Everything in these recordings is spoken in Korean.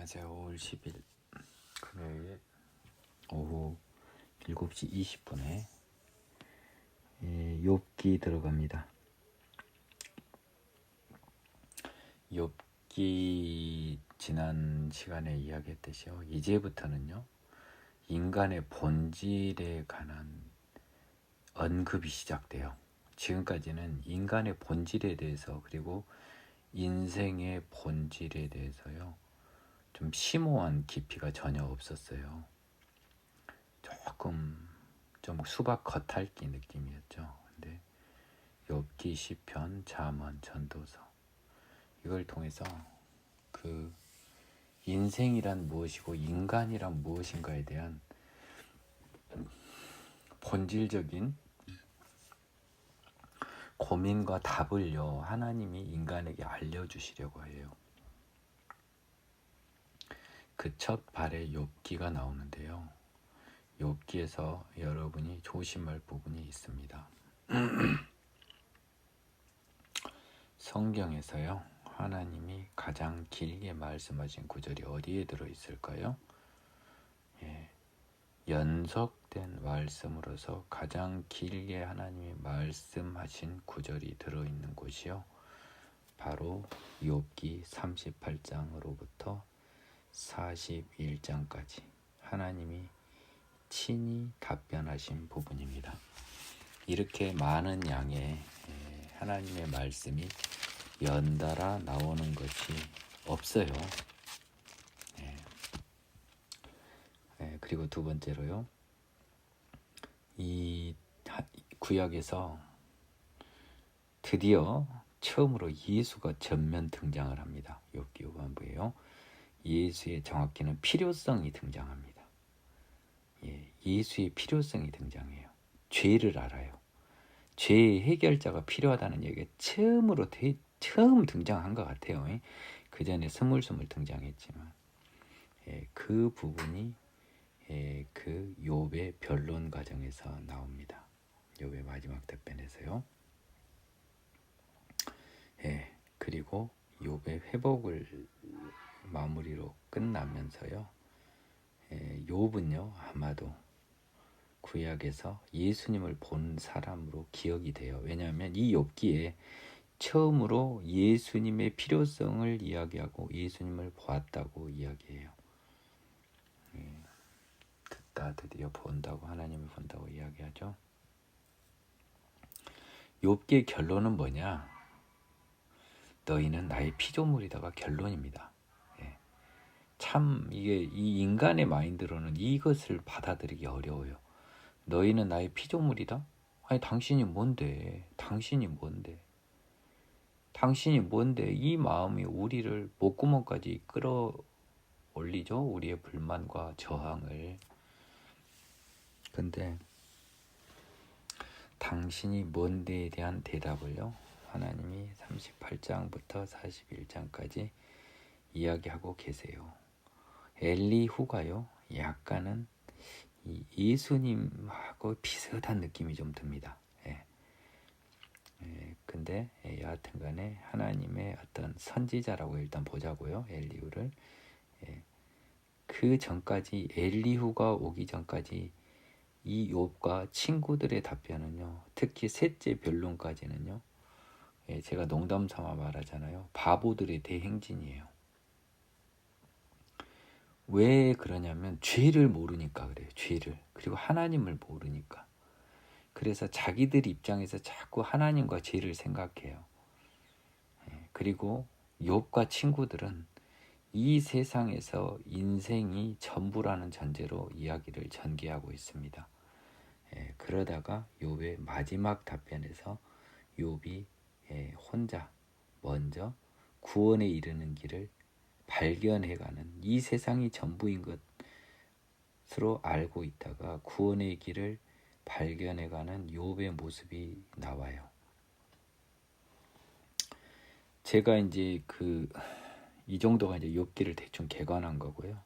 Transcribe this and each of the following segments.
안녕하세요. 5월 10일 금요일 오후 7시 20분에 욥기 들어갑니다. 욥기 지난 시간에 이야기했듯이요. 이제부터는요. 인간의 본질에 관한 언급이 시작돼요. 지금까지는 인간의 본질에 대해서 그리고 인생의 본질에 대해서요. 좀 심오한 깊이가 전혀 없었어요. 조금 좀 수박 겉핥기 느낌이었죠. 근데 욥기, 시편, 잠언, 전도서 이걸 통해서 그 인생이란 무엇이고 인간이란 무엇인가에 대한 본질적인 고민과 답을요 하나님이 인간에게 알려주시려고 해요. 그 첫 발에 욥기가 나오는데요. 욥기에서 여러분이 조심할 부분이 있습니다. 성경에서요 하나님이 가장 길게 말씀하신 구절이 어디에 들어있을까요? 연속된 말씀으로서 가장 길게 하나님이 말씀하신 구절이 들어있는 곳이요 바로 욥기 38장으로부터 41장까지 하나님이 친히 답변하신 부분입니다. 이렇게 많은 양의 하나님의 말씀이 연달아 나오는 것이 없어요. 그리고 두 번째로요. 이 구약에서 드디어 처음으로 예수가 전면 등장을 합니다. 욥기 후반부에요. 예수의 정확히는 필요성이 등장합니다. 예수의 필요성이 등장해요. 죄를 알아요. 죄의 해결자가 필요하다는 얘기가 처음 등장한 것 같아요. 그 전에 스물스물 등장했지만 그 부분이 그 욥의 변론 과정에서 나옵니다. 욥의 마지막 답변에서요. 그리고 욥의 회복을 마무리로 끝나면서요. 욥은요 아마도 구약에서 예수님을 본 사람으로 기억이 돼요. 왜냐하면 이 욥기에 처음으로 예수님의 필요성을 이야기하고 예수님을 보았다고 이야기해요. 듣다 드디어 본다고 하나님을 본다고 이야기하죠. 욥기의 결론은 뭐냐? 너희는 나의 피조물이다가 결론입니다. 참 이게 이 인간의 마인드로는 이것을 받아들이기 어려워요. 너희는 나의 피조물이다? 아니 당신이 뭔데? 당신이 뭔데? 당신이 뭔데? 이 마음이 우리를 목구멍까지 끌어올리죠. 우리의 불만과 저항을. 근데 당신이 뭔데에 대한 대답을요. 하나님이 38장부터 41장까지 이야기하고 계세요. 엘리후가요. 약간은 예수님하고 비슷한 느낌이 좀 듭니다. 근데 여하튼 간에 하나님의 어떤 선지자라고 일단 보자고요. 엘리후를. 그 전까지 엘리후가 오기 전까지 이 욥과 친구들의 답변은요. 특히 셋째 변론까지는요. 제가 농담 삼아 말하잖아요. 바보들의 대행진이에요. 왜 그러냐면 죄를 모르니까 그래요. 죄를. 그리고 하나님을 모르니까. 그래서 자기들 입장에서 자꾸 하나님과 죄를 생각해요. 그리고 욥과 친구들은 이 세상에서 인생이 전부라는 전제로 이야기를 전개하고 있습니다. 그러다가 욥의 마지막 답변에서 욥이 혼자 먼저 구원에 이르는 길을 발견해가는 이 세상이 전부인 것으로 알고 있다가 구원의 길을 발견해가는 욥의 모습이 나와요. 제가 이제 이 정도가 이제 욥기를 대충 개관한 거고요.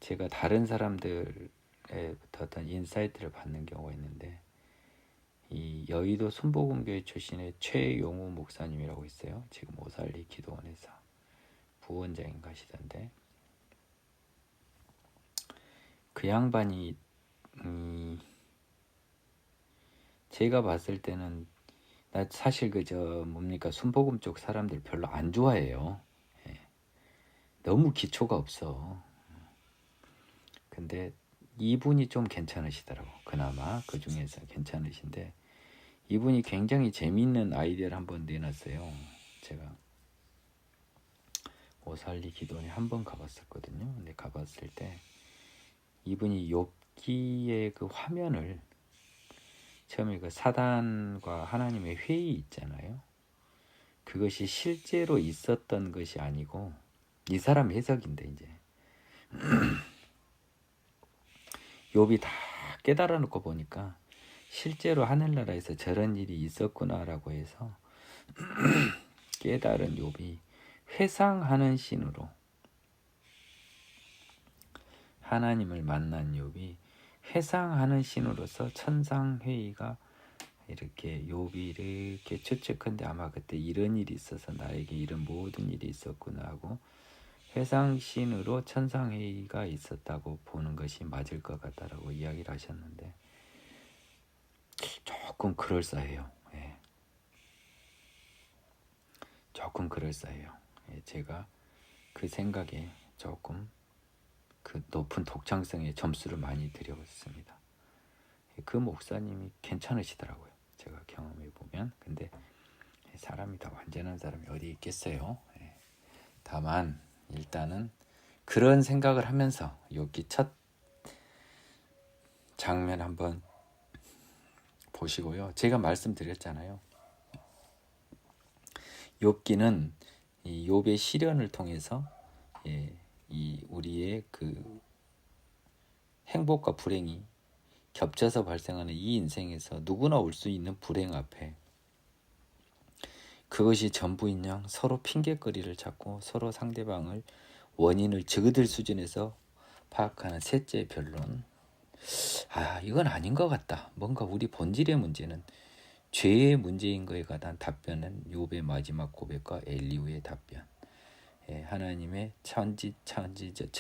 제가 다른 사람들에부터 어떤 인사이트를 받는 경우가 있는데 이 여의도 순복음교회 출신의 최용우 목사님이라고 있어요. 지금 오살리 기도원에서 부원장인 가시던데 그 양반이 제가 봤을 때는 나 사실 그저 뭡니까 순복음 쪽 사람들 별로 안 좋아해요. 예. 너무 기초가 없어. 근데 이분이 좀 괜찮으시더라고. 그나마 그 중에서 괜찮으신데 이분이 굉장히 재미있는 아이디어를 한번 내놨어요. 제가 오살리 기도원에 한번 가봤었거든요. 근데 가봤을 때 이분이 욥기의 그 화면을 처음에 그 사단과 하나님의 회의 있잖아요. 그것이 실제로 있었던 것이 아니고 이 사람 해석인데 이제 욥이 다 깨달아 놓고 보니까 실제로 하늘나라에서 저런 일이 있었구나라고 해서 깨달은 욥이 회상하는 신으로 하나님을 만난 욥이 회상하는 신으로서 천상회의가 이렇게 욥이 이렇게 추측한데 아마 그때 이런 일이 있어서 나에게 이런 모든 일이 있었구나 하고 회상신으로 천상회의가 있었다고 보는 것이 맞을 것 같다라고 이야기를 하셨는데 조금 그럴싸해요. 예. 조금 그럴싸해요. 예. 제가 그 생각에 조금 그 높은 독창성에 점수를 많이 드렸습니다. 그 목사님이 괜찮으시더라고요. 제가 경험해 보면. 근데 사람이 다 완전한 사람이 어디 있겠어요. 예. 다만 일단은 그런 생각을 하면서 여기 첫 장면 한번 보시고요. 제가 말씀드렸잖아요. 욥기는 이 욥의 시련을 통해서 이 우리의 그 행복과 불행이 겹쳐서 발생하는 이 인생에서 누구나 올 수 있는 불행 앞에 그것이 전부인 양 서로 핑계거리를 찾고 서로 상대방을 원인을 저그들 수준에서 파악하는 셋째 변론. 이건 아닌 것 같다. 뭔가 우리 본질의 문제는 죄의 문제인 것에 관한 답변은 욥의 마지막 고백과 엘리후의 답변. 하나님의 전지적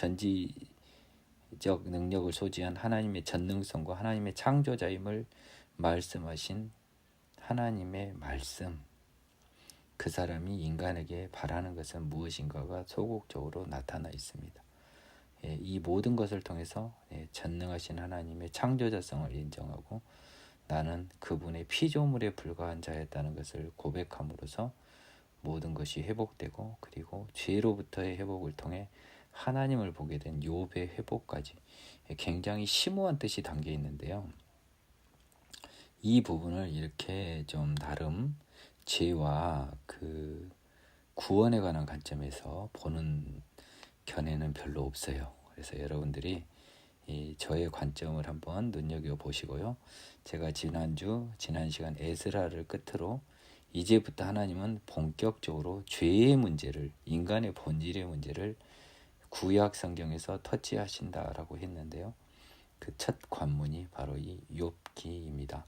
능력을 소지한 하나님의 전능성과 하나님의 창조자임을 말씀하신 하나님의 말씀. 그 사람이 인간에게 바라는 것은 무엇인가가 소극적으로 나타나 있습니다. 이 모든 것을 통해서 전능하신 하나님의 창조자성을 인정하고 나는 그분의 피조물에 불과한 자였다는 것을 고백함으로써 모든 것이 회복되고 그리고 죄로부터의 회복을 통해 하나님을 보게 된 욥의 회복까지 굉장히 심오한 뜻이 담겨 있는데요. 이 부분을 이렇게 좀 나름 죄와 그 구원에 관한 관점에서 보는 견해는 별로 없어요. 그래서 여러분들이 저의 관점을 한번 눈여겨보시고요. 제가 지난 시간 에스라를 끝으로 이제부터 하나님은 본격적으로 죄의 문제를, 인간의 본질의 문제를 구약 성경에서 터치하신다라고 했는데요. 그 첫 관문이 바로 이 욥기입니다.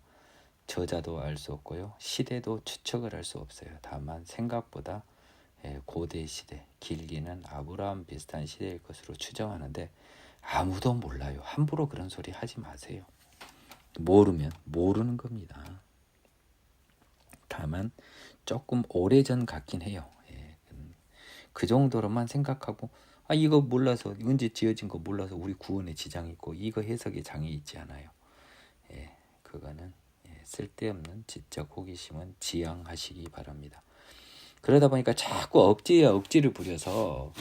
저자도 알 수 없고요. 시대도 추측을 할 수 없어요. 다만 생각보다 고대 시대, 길기는 아브라함 비슷한 시대일 것으로 추정하는데 아무도 몰라요. 함부로 그런 소리 하지 마세요. 모르면 모르는 겁니다. 다만 조금 오래전 같긴 해요. 그 정도로만 생각하고 이거 몰라서 언제 지어진 거 몰라서 우리 구원에 지장이 있고 이거 해석에 장애 있지 않아요. 그거는 쓸데없는 지적 호기심은 지양하시기 바랍니다. 그러다 보니까 자꾸 억지를 부려서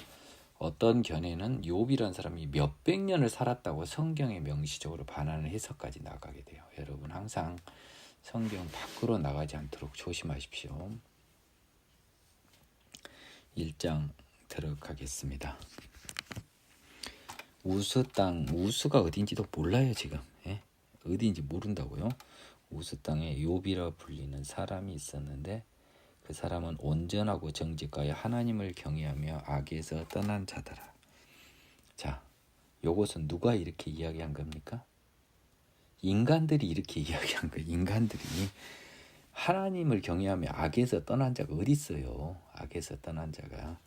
어떤 견해는 욥이라는 사람이 몇백 년을 살았다고 성경에 명시적으로 반하는 해석까지 나가게 돼요. 여러분 항상 성경 밖으로 나가지 않도록 조심하십시오. 1장 들어가겠습니다. 우스 땅, 우스가 어딘지도 몰라요 지금. 어딘지 모른다고요. 우스 땅에 욥이라 불리는 사람이 있었는데 그 사람은 온전하고 정직하여 하나님을 경외하며 악에서 떠난 자더라. 자, 요것은 누가 이렇게 이야기한 겁니까? 인간들이 이렇게 이야기한 거예요. 인간들이 하나님을 경외하며 악에서 떠난 자가 어디 있어요? 악에서 떠난 자가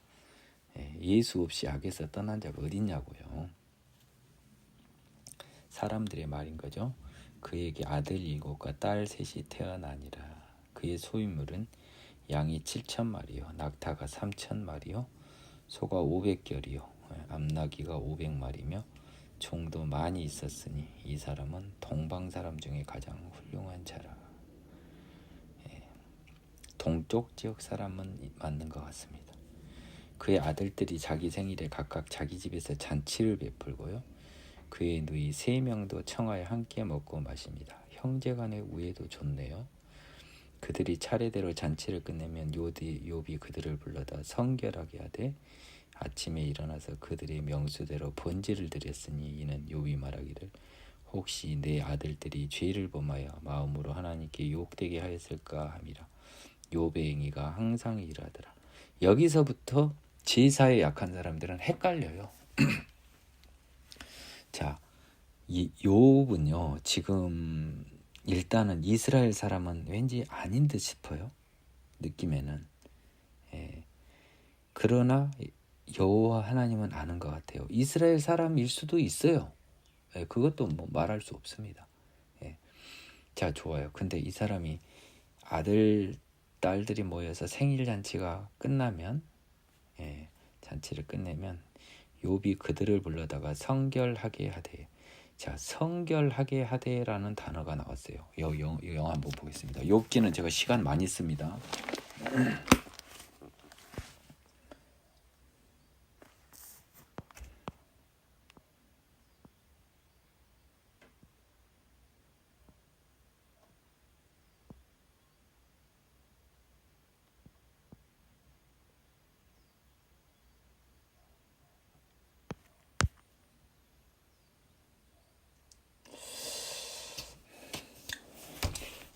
예수 없이 악에서 떠난 자가 어디 있냐고요. 사람들의 말인 거죠. 그에게 아들 7과 딸 3이 태어나니라. 그의 소유물은 양이 7,000마리요, 낙타가 3,000마리요, 소가 500결이요, 암나귀가 500마리며 종도 많이 있었으니 이 사람은 동방 사람 중에 가장 훌륭한 자라. 동쪽 지역 사람은 맞는 것 같습니다. 그의 아들들이 자기 생일에 각각 자기 집에서 잔치를 베풀고요, 그의 누이 3명도 청하에 함께 먹고 마십니다. 형제간의 우애도 좋네요. 그들이 차례대로 잔치를 끝내면 욥이 그들을 불러다 성결하게 하되 아침에 일어나서 그들의 명수대로 번제를 드렸으니 이는 욥이 말하기를 혹시 내 아들들이 죄를 범하여 마음으로 하나님께 욕되게 하였을까 함이라. 욥의 행위가 항상 일하더라. 여기서부터 제사에 약한 사람들은 헷갈려요. 자, 이 욥은요, 지금 일단은 이스라엘 사람은 왠지 아닌 듯 싶어요. 느낌에는. 그러나 여호와 하나님은 아는 것 같아요. 이스라엘 사람일 수도 있어요. 그것도 뭐 말할 수 없습니다. 자, 좋아요. 근데 이 사람이 아들, 딸들이 모여서 생일 잔치가 끝나면, 잔치를 끝내면 욥이 그들을 불러다가 성결하게 하되. 자, 성결하게 하되라는 단어가 나왔어요. 영 한번 보겠습니다. 욥기는 제가 시간 많이 씁니다.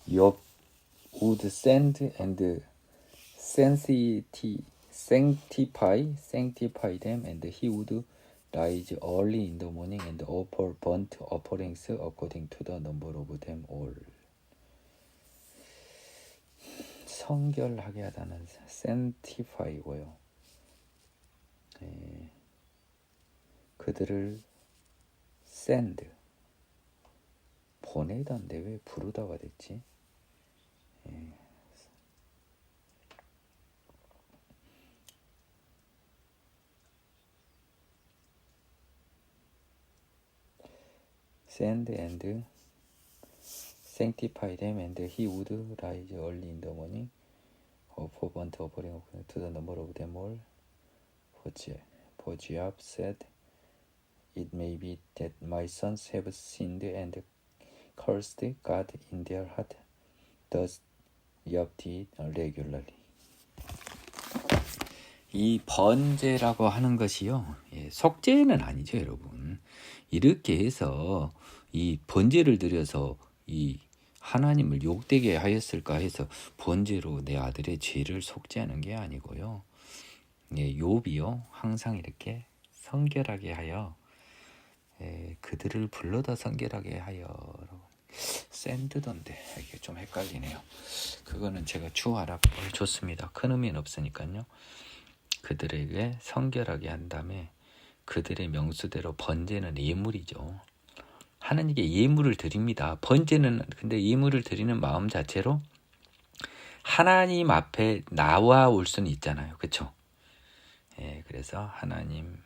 욥 would send and sanctify them, and he would rise early in the morning and offer burnt offerings according to the number of them all. 성결하게 하다는 sanctify고요. 그들을 send, 보내던데 왜 부르다가 됐지? send and sanctify them, and he would rise early in the morning, offer burnt offering to the number of them all. For Joab said, it may be that my sons have sinned and cursed God in their heart. Thus Joab did regularly. 이 번제라고 하는 것이요, 속죄는 아니죠, 여러분. 이렇게 해서 이 번제를 드려서 이 하나님을 욕되게 하였을까 해서 번제로 내 아들의 죄를 속죄하는 게 아니고요. 욥이요, 항상 이렇게 성결하게 하여 그들을 불러다 성결하게 하여 샌드던데 이게 좀 헷갈리네요. 그거는 제가 주하락 줬습니다. 큰 의미는 없으니까요. 그들에게 성결하게 한 다음에 그들의 명수대로 번제는 예물이죠. 하나님께 예물을 드립니다. 번제는 근데 예물을 드리는 마음 자체로 하나님 앞에 나와 올 수는 있잖아요. 그렇죠? 그래서 하나님을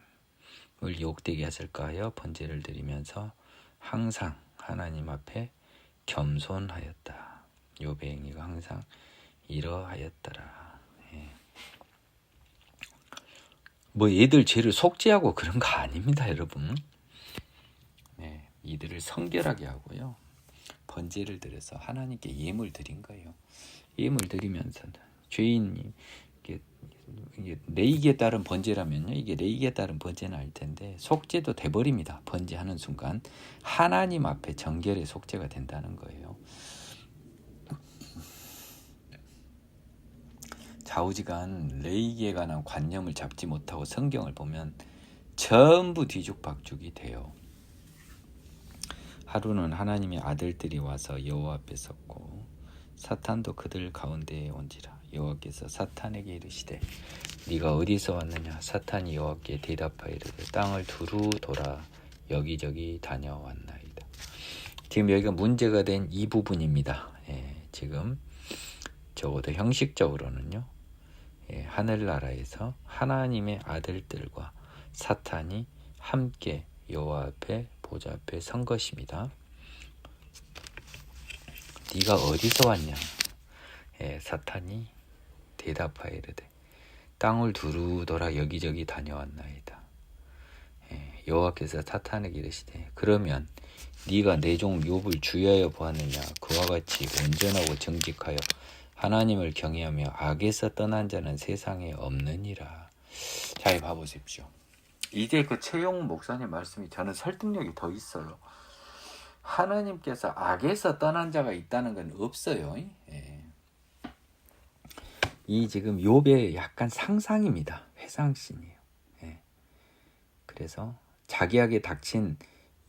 욕되게 하실까 하여 번제를 드리면서 항상 하나님 앞에 겸손하였다. 욥의 행위가 항상 이러하였더라. 뭐 얘들 죄를 속죄하고 그런 거 아닙니다, 여러분. 이들을 성결하게 하고요, 번제를 드려서 하나님께 예물 드린 거예요. 예물 드리면서 죄인이 이게 레이기에 따른 번제라면요, 이게 레이기에 따른 번제는 아닐 텐데 속죄도 돼버립니다. 번제하는 순간 하나님 앞에 정결의 속죄가 된다는 거예요. 좌우지간 레이기에 관한 관념을 잡지 못하고 성경을 보면 전부 뒤죽박죽이 돼요. 하루는 하나님의 아들들이 와서 여호와 앞에 섰고 사탄도 그들 가운데에 온지라. 여호와께서 사탄에게 이르시되 네가 어디서 왔느냐. 사탄이 여호와께 대답하여 이르되 땅을 두루 돌아 여기저기 다녀왔나이다. 지금 여기가 문제가 된 이 부분입니다. 지금 적어도 형식적으로는요. 하늘나라에서 하나님의 아들들과 사탄이 함께 여호와 앞에 보좌 앞에 선 것입니다. 네가 어디서 왔냐? 사탄이 대답하여 이르되 땅을 두루돌아 여기저기 다녀왔나이다. 여호와께서 사탄에게 이르시되 그러면 네가 내 종 욥을 주의하여 보았느냐? 그와 같이 온전하고 정직하여 하나님을 경외하며 악에서 떠난 자는 세상에 없느니라. 잘 봐보십시오. 이제 그 최용 목사님 말씀이 저는 설득력이 더 있어요. 하나님께서 악에서 떠난 자가 있다는 건 없어요. 이 지금 욥의 약간 상상입니다. 회상신이에요. 그래서 자기에게 닥친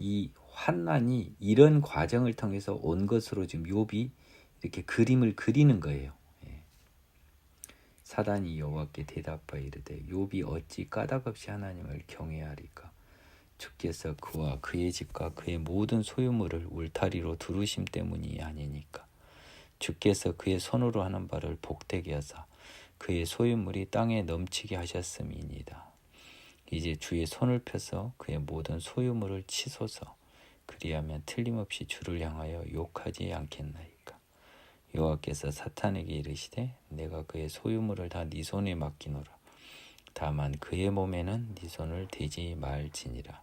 이 환난이 이런 과정을 통해서 온 것으로 지금 욥이 이렇게 그림을 그리는 거예요. 사단이 여호와께 대답하여 이르되 욥이 어찌 까닭없이 하나님을 경외하리까? 주께서 그와 그의 집과 그의 모든 소유물을 울타리로 두르심 때문이 아니니까. 주께서 그의 손으로 하는 바를 복되게 하사 그의 소유물이 땅에 넘치게 하셨음이니이다. 이제 주의 손을 펴서 그의 모든 소유물을 치소서. 그리하면 틀림없이 주를 향하여 욕하지 않겠나이까. 여호와께서 사탄에게 이르시되 내가 그의 소유물을 다 네 손에 맡기노라. 다만 그의 몸에는 네 손을 대지 말지니라.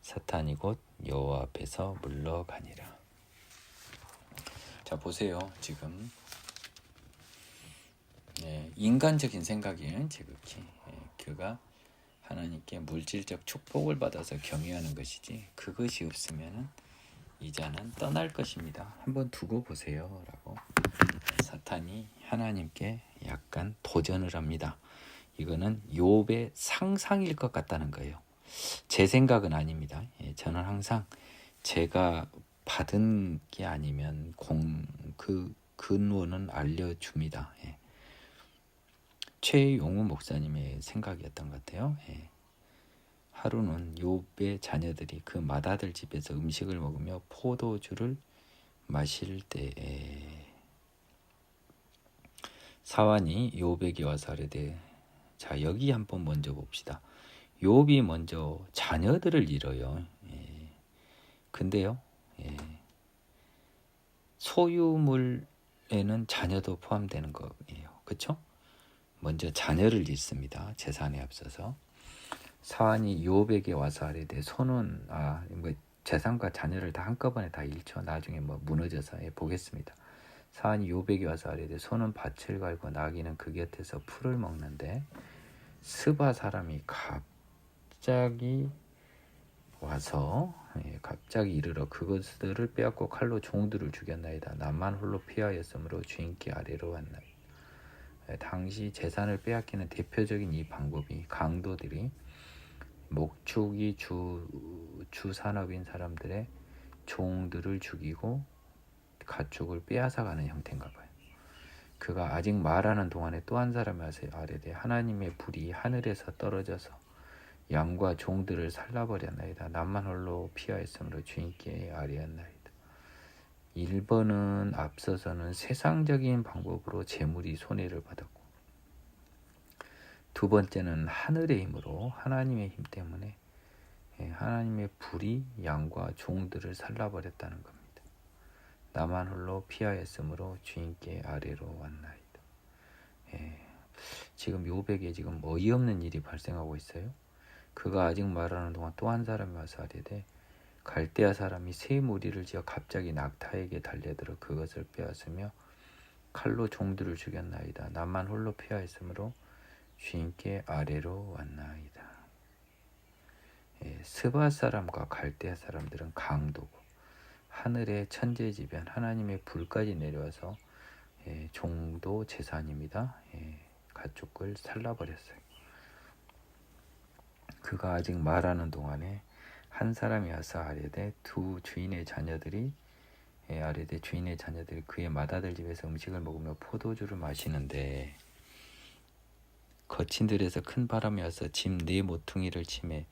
사탄이 곧 여호와 앞에서 물러가니라. 자, 보세요. 지금 인간적인 생각이에요. 지극히 그가 하나님께 물질적 축복을 받아서 경외하는 것이지 그것이 없으면 이 자는 떠날 것입니다. 한번 두고 보세요 라고 사탄이 하나님께 약간 도전을 합니다. 이거는 욥의 상상일 것 같다는 거예요. 제 생각은 아닙니다. 저는 항상 제가 받은 게 아니면 그 근원은 알려줍니다. 최용우 목사님의 생각이었던 것 같아요. 하루는 욥의 자녀들이 그 맏아들 집에서 음식을 먹으며 포도주를 마실 때에 사환이 욥에게 와서 이르되 자 여기 한번 먼저 봅시다. 욥이 먼저 자녀들을 잃어요. 근데요. 소유물에는 자녀도 포함되는 거예요. 그렇죠? 먼저 자녀를 잃습니다. 재산에 앞서서. 사환이 욥에게 와서 아뢰되 손은 재산과 자녀를 다 한꺼번에 다 잃죠. 나중에 무너져서 보겠습니다. 사환이 욥에게 와서 아뢰되 소는 밭을 갈고 나귀는 그 곁에서 풀을 먹는데 스바 사람이 갑자기 와서 갑자기 이르러 그것들을 빼앗고 칼로 종들을 죽였나이다. 나만 홀로 피하였으므로 주인께 아래로 왔나이다. 당시 재산을 빼앗기는 대표적인 이 방법이 강도들이 목축이 주 산업인 사람들의 종들을 죽이고 가축을 빼앗아가는 형태인가 봐요. 그가 아직 말하는 동안에 또 한 사람이 아뢰되 하나님의 불이 하늘에서 떨어져서 양과 종들을 살라버렸나이다. 남만 홀로 피하였으므로 주인께 아뢰었나이다. 1번은 앞서서는 세상적인 방법으로 재물이 손해를 받았고 두 번째는 하늘의 힘으로 하나님의 힘 때문에 하나님의 불이 양과 종들을 살라버렸다는 겁니다. 나만 홀로 피하였으므로 주인께 아래로 왔나이다. 지금 욥에게 지금 어이없는 일이 발생하고 있어요. 그가 아직 말하는 동안 또 한 사람이 와서 아뢰되 갈대아 사람이 새 무리를 지어 갑자기 낙타에게 달려들어 그것을 빼앗으며 칼로 종들을 죽였나이다. 나만 홀로 피하였으므로 주인께 아래로 왔나이다. 스바 사람과 갈대아 사람들은 강도고 하늘의 천재지변 하나님의 불까지 내려와서 종도 재산입니다. 가축을 살라버렸어요. 그가 아직 말하는 동안에 한 사람이 와서 아뢰되 주인의 자녀들이 그의 맏아들 집에서 음식을 먹으며 포도주를 마시는데 거친 들에서 큰 바람이 와서 집 네 모퉁이를 치매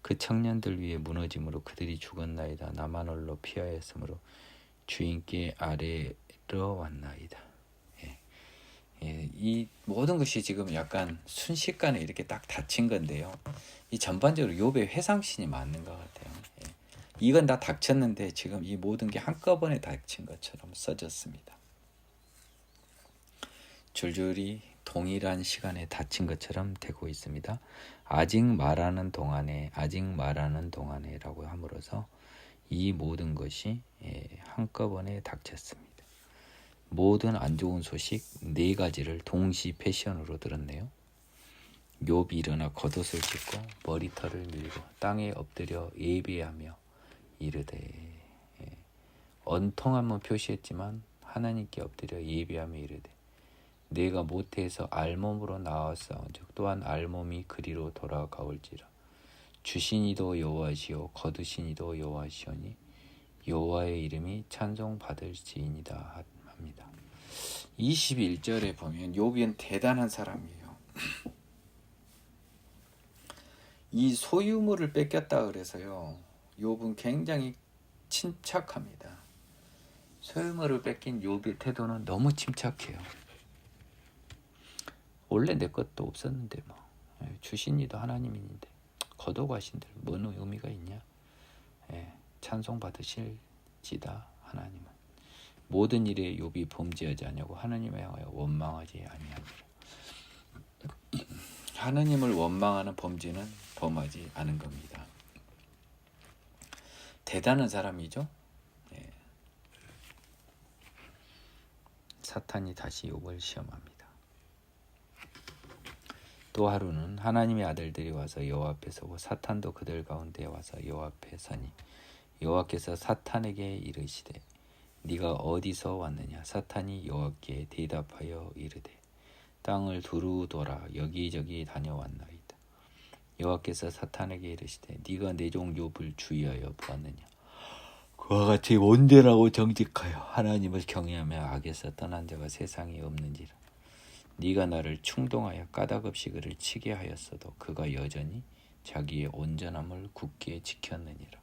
그 청년들 위해 무너짐으로 그들이 죽었나이다. 나만 홀로 피하였으므로 주인께 아래로 왔나이다. 이 모든 것이 지금 약간 순식간에 이렇게 딱 닫힌 건데요. 이 전반적으로 욥의 회상신이 맞는 것 같아요. 이건 다 닥쳤는데 지금 이 모든 게 한꺼번에 닥친 것처럼 써졌습니다. 줄줄이 동일한 시간에 닫힌 것처럼 되고 있습니다. 아직 말하는 동안에라고 함으로써 이 모든 것이 한꺼번에 닥쳤습니다. 모든 안 좋은 소식 4가지를 동시 패션으로 들었네요. 욥이 일어나 겉옷을 찢고 머리털을 밀고 땅에 엎드려 예배하며 이르되, 언통함은 표시했지만 하나님께 엎드려 예배하며 이르되, 내가 모태에서 알몸으로 나왔사온즉 또한 알몸이 그리로 돌아가올지라. 주시니도 여호와시요 거두시니도 여호와시오니 여호와의 이름이 찬송받을지이니이다 합니다. 21절에 보면 욥은 대단한 사람이에요. 이 소유물을 뺏겼다 그래서요, 욥은 굉장히 침착합니다. 소유물을 뺏긴 욥의 태도는 너무 침착해요. 원래 내 것도 없었는데 뭐 주신 이도 하나님인데 거둬가신들 뭔 의미가 있냐. 찬송 받으실지다. 하나님은 모든 일에 욥이 범죄하지 아니하고 하나님을 향하여 원망하지 아니하니라. 하나님을 원망하는 범죄는 범하지 않은 겁니다. 대단한 사람이죠. 사탄이 다시 욥을 시험합니다. 또 하루는 하나님의 아들들이 와서 여호와 앞에 서고 사탄도 그들 가운데 와서 여호와 앞에 서니 여호와께서 사탄에게 이르시되 네가 어디서 왔느냐. 사탄이 여호와께 대답하여 이르되 땅을 두루 돌아 여기저기 다녀왔나이다. 여호와께서 사탄에게 이르시되 네가 내 종 욥을 주의하여 보았느냐. 그와 같이 온전하고 정직하여 하나님을 경외하며 악에서 떠난 자가 세상에 없는지라. 네가 나를 충동하여 까닭없이 그를 치게 하였어도 그가 여전히 자기의 온전함을 굳게 지켰느니라.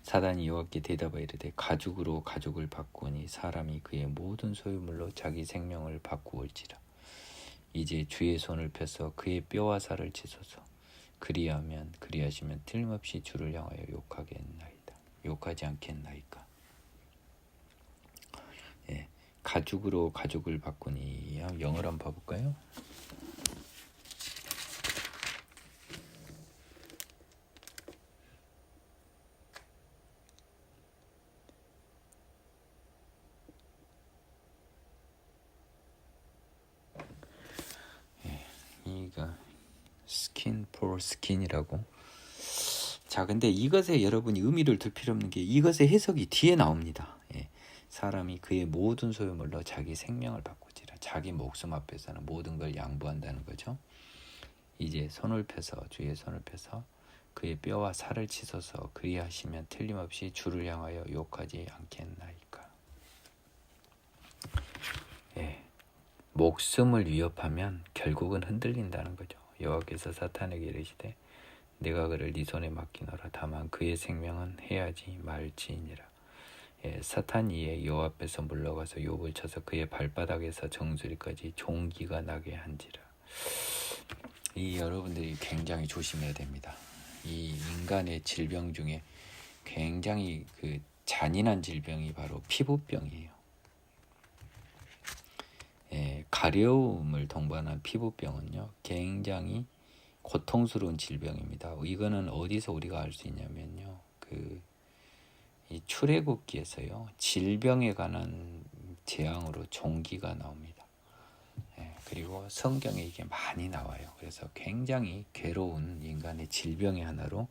사단이 여호와께 대답하여 이르되 가죽으로 가죽을 바꾸니 사람이 그의 모든 소유물로 자기 생명을 바꾸올지라. 이제 주의 손을 펴서 그의 뼈와 살을 치소서. 그리하시면 틀림없이 주를 향하여 욕하지 않겠나이까. 가죽으로 가죽을 바꾸니, 영어로 한번 봐볼까요? 이가 스킨 포 스킨이라고. 자, 근데 이것에 여러분이 의미를 둘 필요 없는 게 이것의 해석이 뒤에 나옵니다. 사람이 그의 모든 소유물로 자기 생명을 바꾸지라. 자기 목숨 앞에서는 모든 걸 양보한다는 거죠. 이제 주의 손을 펴서 그의 뼈와 살을 치소서. 그리하시면 틀림없이 주를 향하여 욕하지 않겠나이까. 목숨을 위협하면 결국은 흔들린다는 거죠. 여호와께서 사탄에게 이르시되 내가 그를 네 손에 맡기노라. 다만 그의 생명은 해하지 말지니라. 사탄이 이에 여호와 앞에서 물러가서 욥을 쳐서 그의 발바닥에서 정수리까지 종기가 나게 한지라. 이 여러분들이 굉장히 조심해야 됩니다. 이 인간의 질병 중에 굉장히 그 잔인한 질병이 바로 피부병이에요. 가려움을 동반한 피부병은요, 굉장히 고통스러운 질병입니다. 이거는 어디서 우리가 알 수 있냐면요, 이 출애굽기에서요, 질병에 관한 재앙으로 종기가 나옵니다. 그리고 성경에 이게 많이 나와요. 그래서 굉장히 괴로운 인간의 질병의 하나로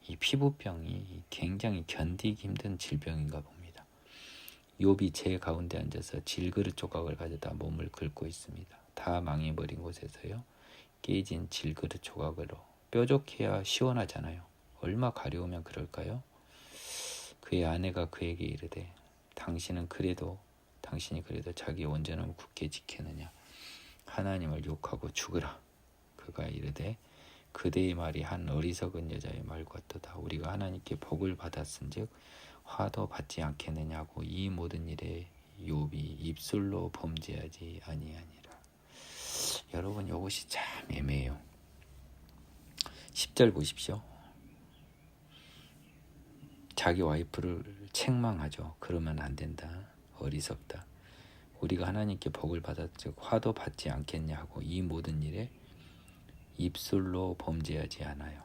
이 피부병이 굉장히 견디기 힘든 질병인가 봅니다. 욥이 제 가운데 앉아서 질그릇 조각을 가져다 몸을 긁고 있습니다. 다 망해버린 곳에서요, 깨진 질그릇 조각으로. 뾰족해야 시원하잖아요. 얼마 가려우면 그럴까요? 그의 아내가 그에게 이르되 당신이 그래도 자기 온전함을 굳게 지켰느냐. 하나님을 욕하고 죽으라. 그가 이르되 그대의 말이 한 어리석은 여자의 말 같도다. 우리가 하나님께 복을 받았은즉 화도 받지 않겠느냐고 이 모든 일에 욥이 입술로 범죄하지 아니하니라. 여러분 이것이 참 애매해요. 10절 보십시오. 자기 와이프를 책망하죠. 그러면 안 된다. 어리석다. 우리가 하나님께 복을 받았즉 화도 받지 않겠냐고 이 모든 일에 입술로 범죄하지 않아요.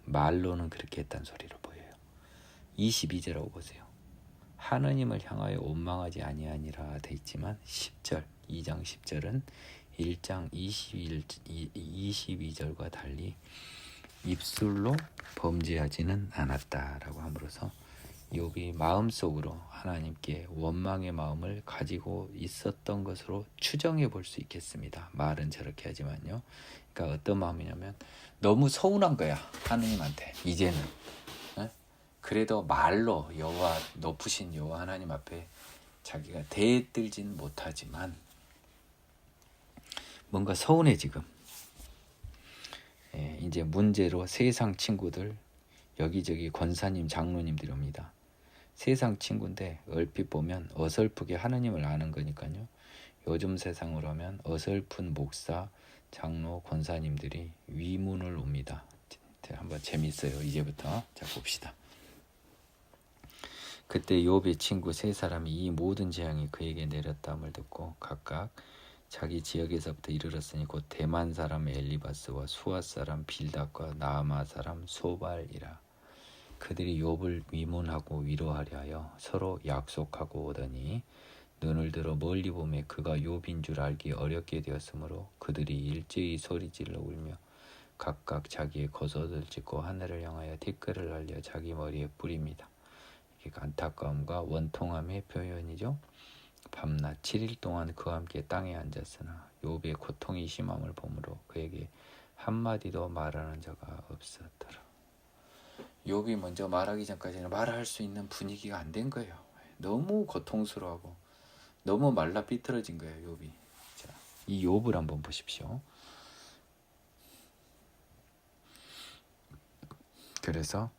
말로는 그렇게 했단 소리로 보여요. 22절하고 보세요. 하느님을 향하여 원망하지 아니하니라 돼 있지만 10절 2장 10절은 1장 22절과 달리 입술로 범죄하지는 않았다라고 함으로써 욥이 마음속으로 하나님께 원망의 마음을 가지고 있었던 것으로 추정해 볼 수 있겠습니다. 말은 저렇게 하지만요. 그러니까 어떤 마음이냐면 너무 서운한 거야. 하느님한테 이제는. 그래도 말로 여호와 높으신 여호와 하나님 앞에 자기가 대들진 못하지만 뭔가 서운해 지금. 이제 문제로 세상 친구들 여기저기 권사님 장로님들이 옵니다. 세상 친구인데 얼핏 보면 어설프게 하느님을 아는 거니까요. 요즘 세상으로 하면 어설픈 목사, 장로, 권사님들이 위문을 옵니다. 한번 재밌어요. 이제부터 자 봅시다. 그때 욥의 친구 세 사람이 이 모든 재앙이 그에게 내렸다함을 듣고 각각 자기 지역에서부터 이르렀으니 곧 대만 사람 엘리바스와 수아 사람 빌닷과 나아마 사람 소발이라. 그들이 욥을 위문하고 위로하려 하여 서로 약속하고 오더니 눈을 들어 멀리 보매 그가 욥인 줄 알기 어렵게 되었으므로 그들이 일제히 소리질러 울며 각각 자기의 겉옷을 찢고 하늘을 향하여 티끌을 날려 자기 머리에 뿌립니다. 이게 안타까움과 원통함의 표현이죠. 밤낮 7일 동안 그와 함께 땅에 앉았으나 욥의 고통이 심함을 보므로 그에게 한마디도 말하는 자가 없었더라. 욥이 먼저 말하기 전까지는 말할 수 있는 분위기가 안 된 거예요. 너무 고통스러워하고 너무 말라 삐뚤어진 거예요. 욥이. 자, 이 욥을 한번 보십시오. 그래서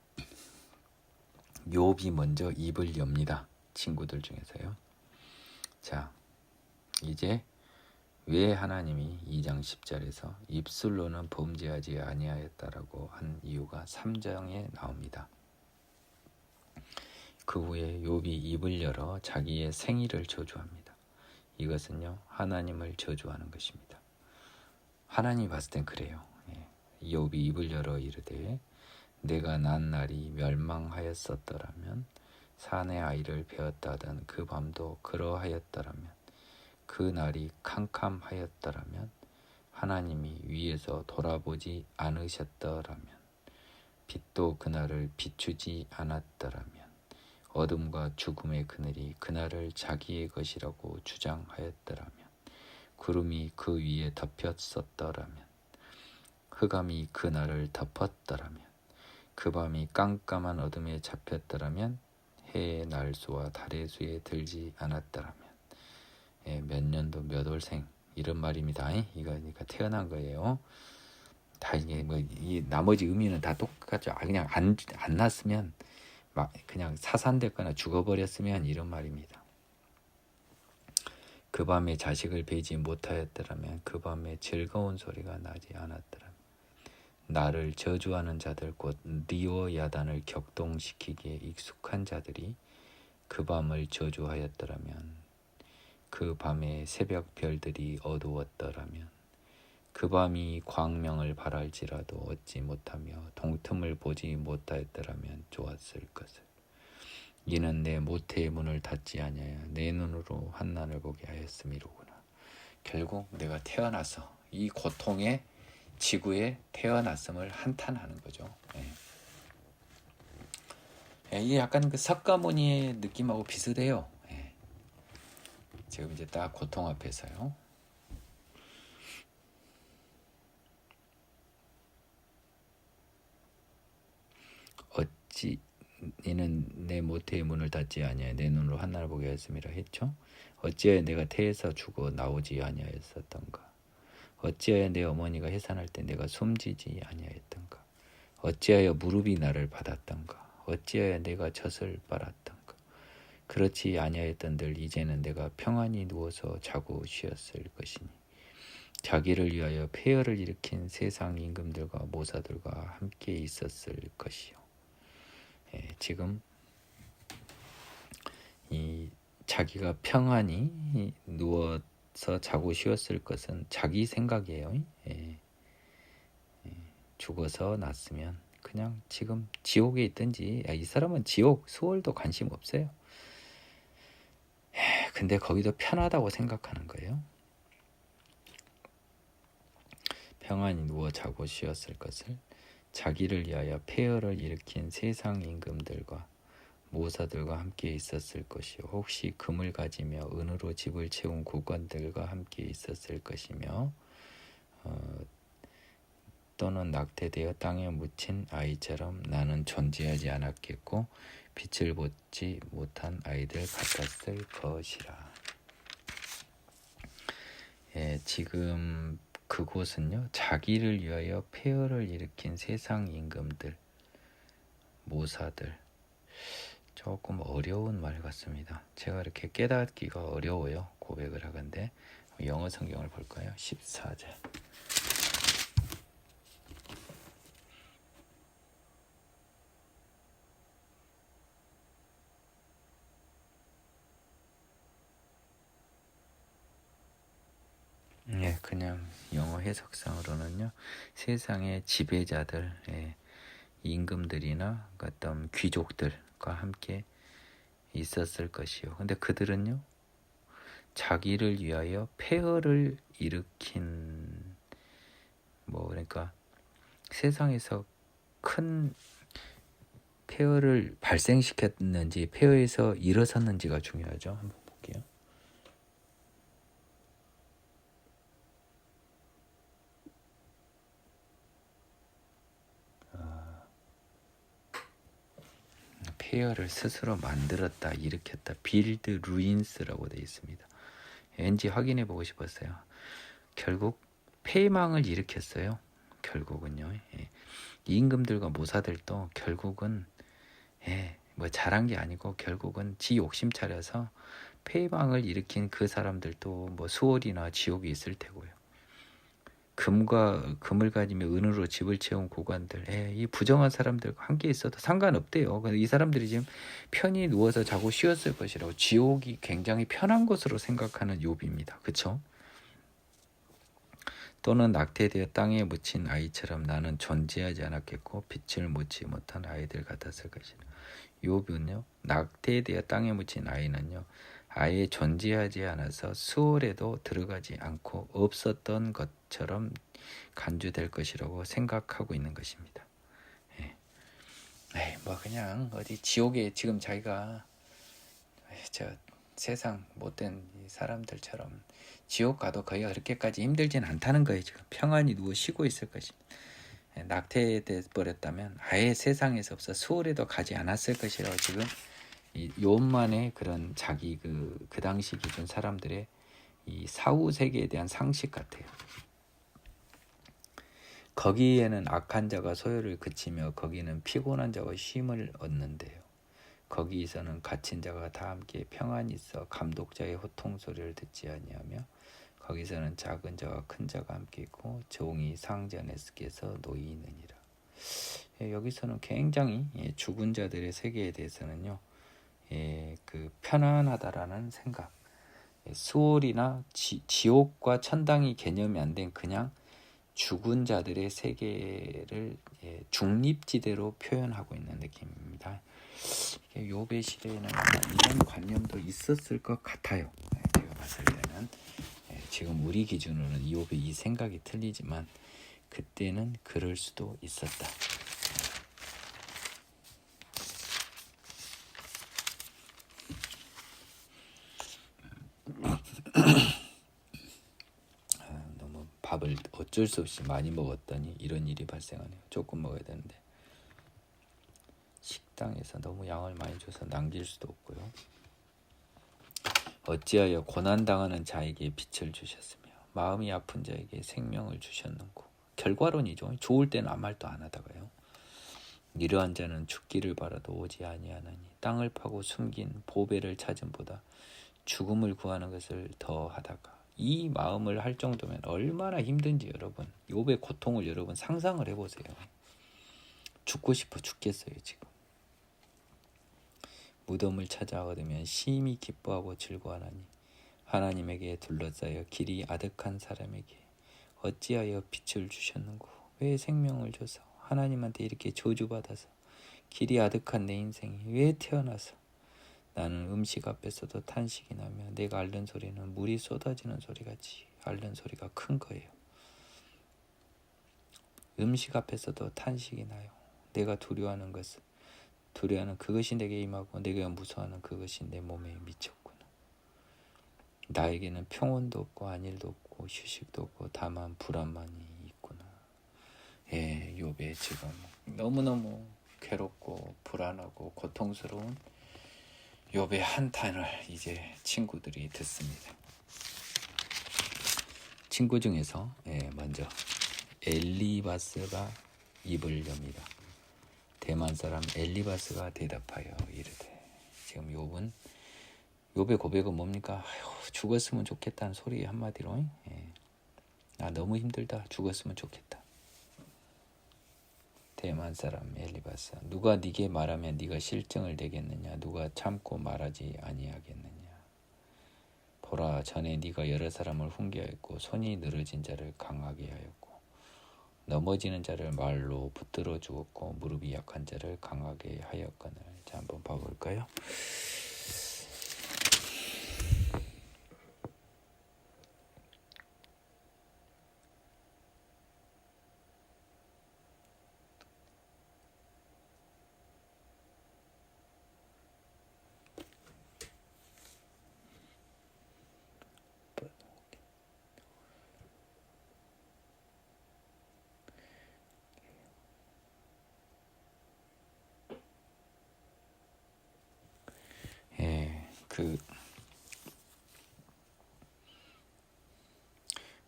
욥이 먼저 입을 엽니다. 친구들 중에서요. 자, 이제 왜 하나님이 2장 10절에서 입술로는 범죄하지 아니하였다라고 한 이유가 3장에 나옵니다. 그 후에 욥이 입을 열어 자기의 생일을 저주합니다. 이것은요 하나님을 저주하는 것입니다. 하나님이 봤을 땐 그래요. 욥이 입을 열어 이르되 내가 난 날이 멸망하였었더라면 산의 아이를 베었다던 그 밤도 그러하였더라면 그 날이 캄캄하였더라면 하나님이 위에서 돌아보지 않으셨더라면 빛도 그날을 비추지 않았더라면 어둠과 죽음의 그늘이 그날을 자기의 것이라고 주장하였더라면 구름이 그 위에 덮였었더라면 흑암이 그날을 덮었더라면 그 밤이 깜깜한 어둠에 잡혔더라면 해의 날수와 달의 수에 들지 않았더라면 몇 년도 몇 월생 이런 말입니다. 이거 그러니까 태어난 거예요. 다 이게 뭐 이 나머지 의미는 다 똑같죠. 그냥 안 났으면 막 그냥 사산됐거나 죽어버렸으면 이런 말입니다. 그 밤에 자식을 베지 못하였더라면 그 밤에 즐거운 소리가 나지 않았더라면 나를 저주하는 자들 곧 리오 야단을 격동시키기에 익숙한 자들이 그 밤을 저주하였더라면 그 밤에 새벽 별들이 어두웠더라면 그 밤이 광명을 발할지라도 얻지 못하며 동틈을 보지 못하였더라면 좋았을 것을. 이는 내 모태의 문을 닫지 아니하여 내 눈으로 환난을 보게 하였음이로구나. 결국 내가 태어나서 이 고통의 지구에 태어났음을 한탄하는 거죠. 이게 약간 그 석가모니의 느낌하고 비슷해요. 지금 이제 딱 고통 앞에서요. 어찌 이는 내 모태의 문을 닫지 아니하여 내 눈으로 한날을 보게 하였음이라 했죠. 어찌하여 내가 태에서 죽어 나오지 아니하였었던가. 어찌하여 내 어머니가 해산할 때 내가 숨지지 아니하였던가. 어찌하여 무릎이 나를 받았던가. 어찌하여 내가 젖을 빨았던가. 그렇지 아니하였던들 이제는 내가 평안히 누워서 자고 쉬었을 것이니 자기를 위하여 폐허를 일으킨 세상 임금들과 모사들과 함께 있었을 것이요. 지금 이 자기가 평안히 누워서 자고 쉬었을 것은 자기 생각이에요. 죽어서 났으면 그냥 지금 지옥에 있든지, 이 사람은 지옥, 수월도 관심 없어요. 근데 거기도 편하다고 생각하는 거예요. 평안히 누워 자고 쉬었을 것을 자기를 위하여 폐허를 일으킨 세상 임금들과 모사들과 함께 있었을 것이요. 혹시 금을 가지며 은으로 집을 채운 국관들과 함께 있었을 것이며 또는 낙태되어 땅에 묻힌 아이처럼 나는 존재하지 않았겠고 빛을 보지 못한 아이들 같았을 것이라. 지금 그곳은요, 자기를 위하여 폐허를 일으킨 세상 임금들, 모사들, 조금 어려운 말 같습니다. 제가 이렇게 깨닫기가 어려워요. 고백을 하건대 영어 성경을 볼까요? 14절. 그냥 영어 해석상으로는요, 세상의 지배자들, 임금들이나 어떤 귀족들과 함께 있었을 것이요. 근데 그들은요, 자기를 위하여 폐허를 일으킨, 그러니까 세상에서 큰 폐허를 발생시켰는지 폐허에서 일어섰는지가 중요하죠. 한번 볼게요. 폐허를 스스로 만들었다, 일으켰다. 빌드 루인스라고 되어 있습니다. 왠지 확인해 보고 싶었어요. 결국 폐망을 일으켰어요. 결국은요. 이 임금들과 모사들도 결국은 잘한 게 아니고 결국은 지 욕심 차려서 폐망을 일으킨 그 사람들도 수월이나 지옥이 있을 테고요. 금을 가지며 은으로 집을 채운 고관들, 이 부정한 사람들과 함께 있어도 상관없대요. 이 사람들이 지금 편히 누워서 자고 쉬었을 것이라고, 지옥이 굉장히 편한 것으로 생각하는 욥입니다. 그렇죠? 또는 낙태되어 땅에 묻힌 아이처럼 나는 존재하지 않았겠고 빛을 보지 못한 아이들 같았을 것이라. 욥은요, 낙태되어 땅에 묻힌 아이는요, 아예 존재하지 않아서 수월에도 들어가지 않고 없었던 것처럼 간주될 것이라고 생각하고 있는 것입니다. 그냥 어디 지옥에 지금 자기가 세상 못된 사람들처럼 지옥 가도 거기가 그렇게까지 힘들진 않다는 거예요. 지금 평안히 누워 쉬고 있을 것입니다. 낙태돼 버렸다면 아예 세상에서 없어 수월에도 가지 않았을 것이라고 지금 이 욥만의 그런 자기 그 당시 기준 사람들의 이 사후 세계에 대한 상식 같아요. 거기에는 악한 자가 소요를 그치며 거기는 피곤한 자가 쉼을 얻는데요. 거기에서는 갇힌 자가 다 함께 평안히 있어 감독자의 호통 소리를 듣지 아니하며 거기서는 작은 자와 큰 자가 함께 있고 종이 상전에서 놓이느니라. 여기서는 굉장히 죽은 자들의 세계에 대해서는요, 그 편안하다라는 생각, 수월이나 지옥과 천당이 개념이 안 된 그냥 죽은 자들의 세계를 중립지대로 표현하고 있는 느낌입니다. 욥의 시대에는 이런 관념도 있었을 것 같아요. 제가 봤을 때는 지금 우리 기준으로는 욥의 이 생각이 틀리지만 그때는 그럴 수도 있었다. 너무 밥을 어쩔 수 없이 많이 먹었더니 이런 일이 발생하네요. 조금 먹어야 되는데 식당에서 너무 양을 많이 줘서 남길 수도 없고요. 어찌하여 고난당하는 자에게 빛을 주셨으며 마음이 아픈 자에게 생명을 주셨는고. 결과론이죠. 좋을 때는 아무 말도 안 하다가요. 이러한 자는 죽기를 바라도 오지 아니하나니 땅을 파고 숨긴 보배를 찾음보다 죽음을 구하는 것을 더 하다가. 이 마음을 할 정도면 얼마나 힘든지 여러분, 욥의 고통을 여러분 상상을 해보세요. 죽고 싶어 죽겠어요 지금. 무덤을 찾아 얻으면 심히 기뻐하고 즐거워하나니 하나님에게 둘러싸여 길이 아득한 사람에게 어찌하여 빛을 주셨는고. 왜 생명을 줘서 하나님한테 이렇게 저주받아서 길이 아득한 내 인생이 왜 태어나서. 나는 음식 앞에서도 탄식이 나며 내가 앓는 소리는 물이 쏟아지는 소리같이 앓는 소리가 큰 거예요. 음식 앞에서도 탄식이 나요. 내가 두려워하는 그것이 내게 임하고 내가 무서워하는 그것이 내 몸에 미쳤구나. 나에게는 평온도 없고 안일도 없고 휴식도 없고 다만 불안만이 있구나. 욥의 지금 너무너무 괴롭고 불안하고 고통스러운 욥의 한탄을 이제 친구들이 듣습니다. 친구 중에서 먼저 엘리바스가 입을 엽니다. 대만 사람 엘리바스가 대답하여 이르되. 지금 욥의 고백은 뭡니까? 아휴, 죽었으면 좋겠다는 소리 한마디로. 나 너무 힘들다. 죽었으면 좋겠다. 대만 사람 엘리바스. 누가 네게 말하면 네가 실증을 내겠느냐? 누가 참고 말하지 아니하겠느냐? 보라, 전에 네가 여러 사람을 훈계하였고 손이 늘어진 자를 강하게 하였고 넘어지는 자를 말로 붙들어 주었고 무릎이 약한 자를 강하게 하였거늘. 자, 한번 봐볼까요?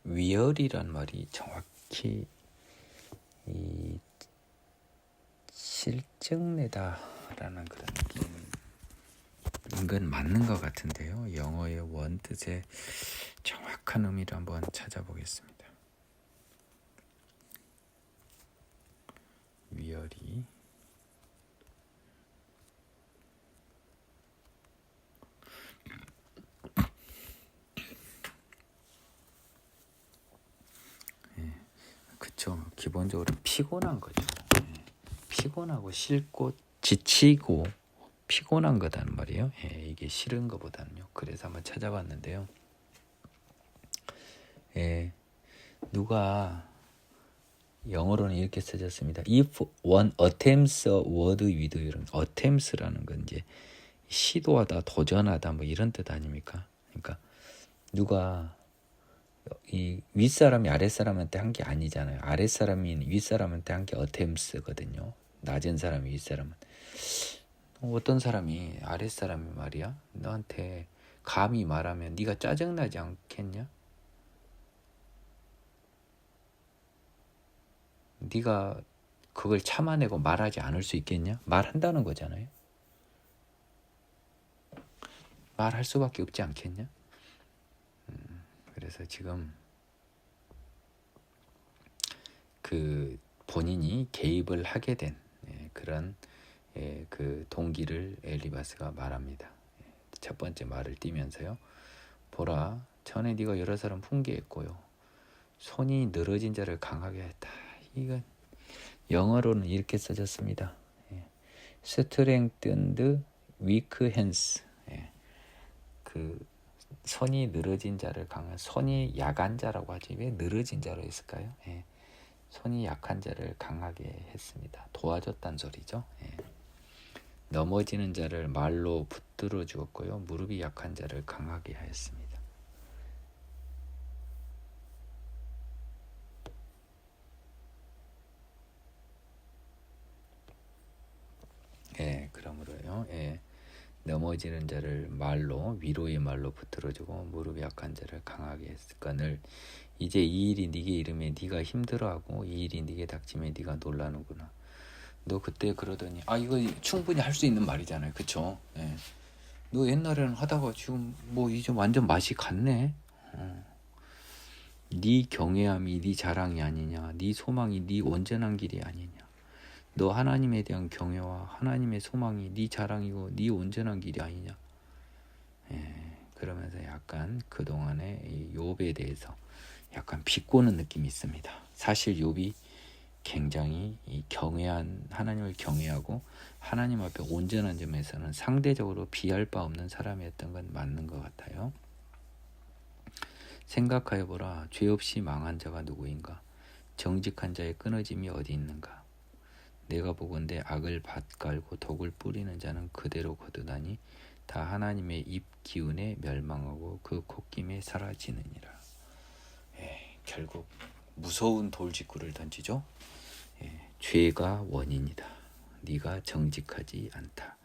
위열이란 말이 정확히 이 실증내다라는 그런 느낌인 건 맞는 것 같은데요. 영어의 원뜻의 정확한 의미를 한번 찾아보겠습니다. 위열이 그쵸. 기본적으로 피곤한 거죠. 피곤하고 싫고 지치고 피곤한 거다는 말이에요. 이게 싫은 것보다는요. 그래서 한번 찾아봤는데요. 누가 영어로는 이렇게 써졌습니다. If one attempts a word with 이런 attempts라는 건 이제 시도하다, 도전하다 뭐 이런 뜻 아닙니까? 그러니까 누가 이 윗사람이 아랫사람한테 한 게 아니잖아요. 아랫사람이 윗사람한테 한 게 attempts거든요. 낮은 사람이 윗사람은. 어떤 사람이 아랫사람이 말이야 너한테 감히 말하면 네가 짜증나지 않겠냐? 네가 그걸 참아내고 말하지 않을 수 있겠냐? 말한다는 거잖아요. 말할 수밖에 없지 않겠냐? 그래서 지금 그 본인이 개입을 하게 된 그런 그 동기를 엘리바스가 말합니다. 첫 번째 말을 띄면서요. 보라, 전에 네가 여러 사람 훈계했고요. 손이 늘어진 자를 강하게 했다. 이건 영어로는 이렇게 써졌습니다. strengthened weak hands. 그 손이 늘어진 자를 강한, 손이 약한 자라고 하지 왜 늘어진 자로 했을까요? 손이 약한 자를 강하게 했습니다. 도와줬단 소리죠. 넘어지는 자를 말로 붙들어 주었고요. 무릎이 약한 자를 강하게 하였습니다. 그러므로요. 넘어지는 자를 말로 위로의 말로 붙들어주고 무릎이 약한 자를 강하게 했거늘 이제 이 일이 네게 이르면 네가 힘들어하고 이 일이 네게 닥치면 네가 놀라는구나. 너 그때 그러더니 이거 충분히 할 수 있는 말이잖아요. 그쵸? 예. 너 옛날에는 하다가 지금 뭐 이제 완전 맛이 갔네. 네 경외함이 네 자랑이 아니냐. 네 소망이 네 온전한 길이 아니냐. 너 하나님에 대한 경외와 하나님의 소망이 네 자랑이고 네 온전한 길이 아니냐. 그러면서 약간 그동안의 이 욥에 대해서 약간 비꼬는 느낌이 있습니다. 사실 욥이 굉장히 이 하나님을 경외하고 하나님 앞에 온전한 점에서는 상대적으로 비할 바 없는 사람이었던 건 맞는 것 같아요. 생각하여 보라. 죄 없이 망한 자가 누구인가? 정직한 자의 끊어짐이 어디 있는가? 내가 보건대 악을 밭갈고 독을 뿌리는 자는 그대로 거두다니 다 하나님의 입 기운에 멸망하고 그 콧김에 사라지느니라. 결국 무서운 돌직구를 던지죠. 죄가 원인이다. 네가 정직하지 않다.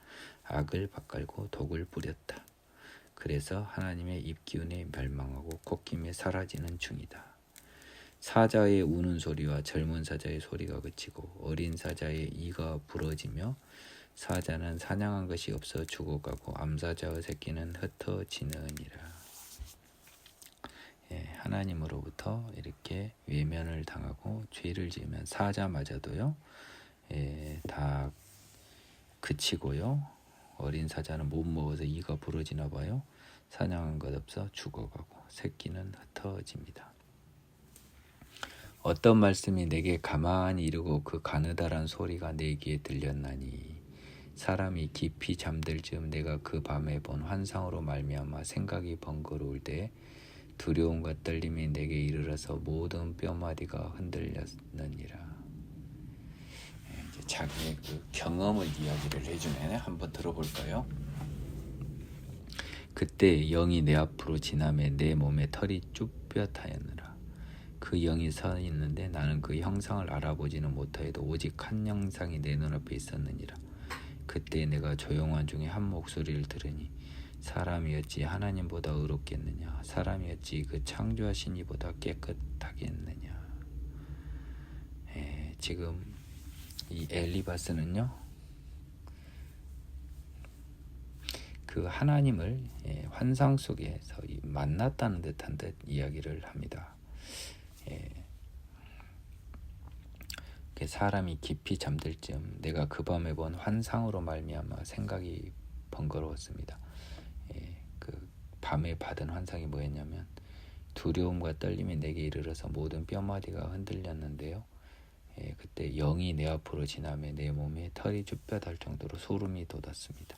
악을 밭갈고 독을 뿌렸다. 그래서 하나님의 입 기운에 멸망하고 콧김에 사라지는 중이다. 사자의 우는 소리와 젊은 사자의 소리가 그치고 어린 사자의 이가 부러지며 사자는 사냥한 것이 없어 죽어가고 암사자의 새끼는 흩어지느니라. 하나님으로부터 이렇게 외면을 당하고 죄를 지으면 사자마저도요 다 그치고요. 어린 사자는 못 먹어서 이가 부러지나 봐요. 사냥한 것 없어 죽어가고 새끼는 흩어집니다. 어떤 말씀이 내게 가만히 이르고 그 가느다란 소리가 내 귀에 들렸나니 사람이 깊이 잠들 즈음 내가 그 밤에 본 환상으로 말미암아 생각이 번거로울 때 두려움과 떨림이 내게 이르러서 모든 뼈마디가 흔들렸느니라. 이제 자기의 그 경험을 이야기를 해주네. 한번 들어볼까요? 그때 영이 내 앞으로 지나매 내 몸에 털이 쭈뼛하였느라. 그 영이 서 있는데 나는 그 형상을 알아보지는 못하여도 오직 한 형상이 내 눈앞에 있었느니라. 그때 내가 조용한 중에 한 목소리를 들으니 사람이 어찌 하나님보다 의롭겠느냐. 사람이 어찌 그 창조하신 이보다 깨끗하겠느냐. 지금 이 엘리바스는요 그 하나님을 환상 속에서 만났다는 듯한 듯 이야기를 합니다. 사람이 깊이 잠들 즈음 내가 그 밤에 본 환상으로 말미암아 생각이 번거로웠습니다. 그 밤에 받은 환상이 뭐였냐면 두려움과 떨림이 내게 이르러서 모든 뼈마디가 흔들렸는데요. 그때 영이 내 앞으로 지나며 내 몸에 털이 쭈뼛할 정도로 소름이 돋았습니다.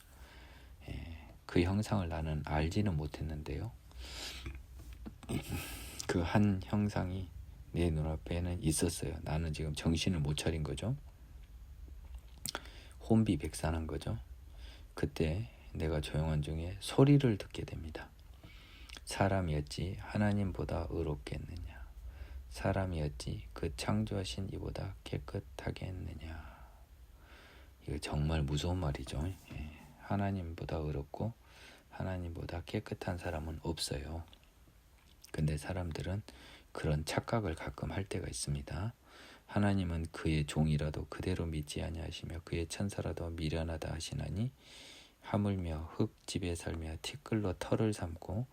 그 형상을 나는 알지는 못했는데요. 그 한 형상이 내 눈앞에는 있었어요. 나는 지금 정신을 못 차린 거죠. 혼비백산한 거죠. 그때 내가 조용한 중에 소리를 듣게 됩니다. 사람이 어찌 하나님보다 의롭겠느냐. 사람이 어찌 그 창조하신 이보다 깨끗하겠느냐. 이거 정말 무서운 말이죠. 하나님보다 의롭고 하나님보다 깨끗한 사람은 없어요. 근데 사람들은 그런 착각을 가끔 할 때가 있습니다. 하나님은 그의 종이라도 그대로 믿지 아니하시며 그의 천사라도 미련하다 하시나니 하물며 흙집에 살며 티끌로 털을 삼고